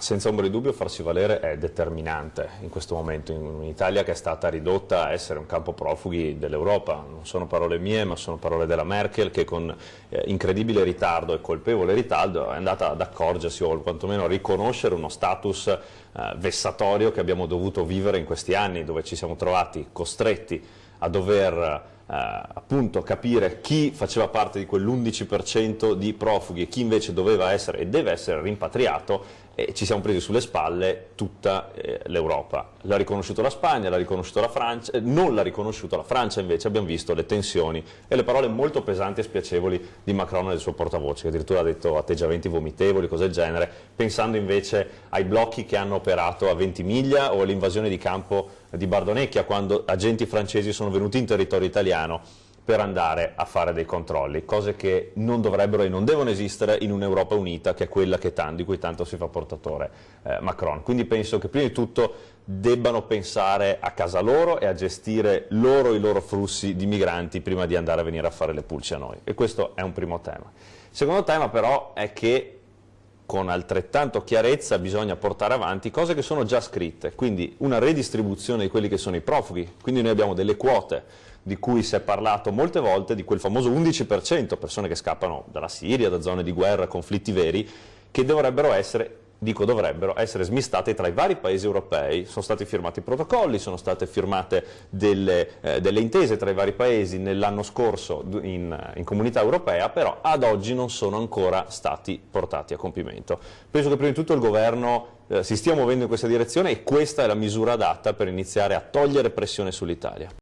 Senza ombra di dubbio farsi valere è determinante in questo momento, in un'Italia che è stata ridotta a essere un campo profughi dell'Europa. Non sono parole mie, ma sono parole della Merkel, che con incredibile ritardo e colpevole ritardo è andata ad accorgersi o quantomeno a riconoscere uno status vessatorio che abbiamo dovuto vivere in questi anni, dove ci siamo trovati costretti a dover appunto capire chi faceva parte di quell'11% di profughi e chi invece doveva essere e deve essere rimpatriato, e ci siamo presi sulle spalle tutta l'Europa. L'ha riconosciuto la Spagna, l'ha riconosciuto la Francia, non l'ha riconosciuto la Francia, invece abbiamo visto le tensioni e le parole molto pesanti e spiacevoli di Macron e del suo portavoce, che addirittura ha detto atteggiamenti vomitevoli, cose del genere, pensando invece ai blocchi che hanno operato a Ventimiglia o all'invasione di campo di Bardonecchia, quando agenti francesi sono venuti in territorio italiano per andare a fare dei controlli, cose che non dovrebbero e non devono esistere in un'Europa unita, che è quella di cui tanto si fa portatore Macron. Quindi penso che prima di tutto debbano pensare a casa loro e a gestire loro i loro flussi di migranti prima di andare a venire a fare le pulci a noi, e questo è un primo tema. Il secondo tema però è che con altrettanto chiarezza bisogna portare avanti cose che sono già scritte, quindi una redistribuzione di quelli che sono i profughi, quindi noi abbiamo delle quote di cui si è parlato molte volte, di quel famoso 11%, persone che scappano dalla Siria, da zone di guerra, conflitti veri, che dovrebbero essere, dico dovrebbero, essere smistate tra i vari paesi europei. Sono stati firmati protocolli, sono state firmate delle intese tra i vari paesi nell'anno scorso in Comunità Europea, però ad oggi non sono ancora stati portati a compimento. Penso che prima di tutto il governo si stia muovendo in questa direzione e questa è la misura adatta per iniziare a togliere pressione sull'Italia.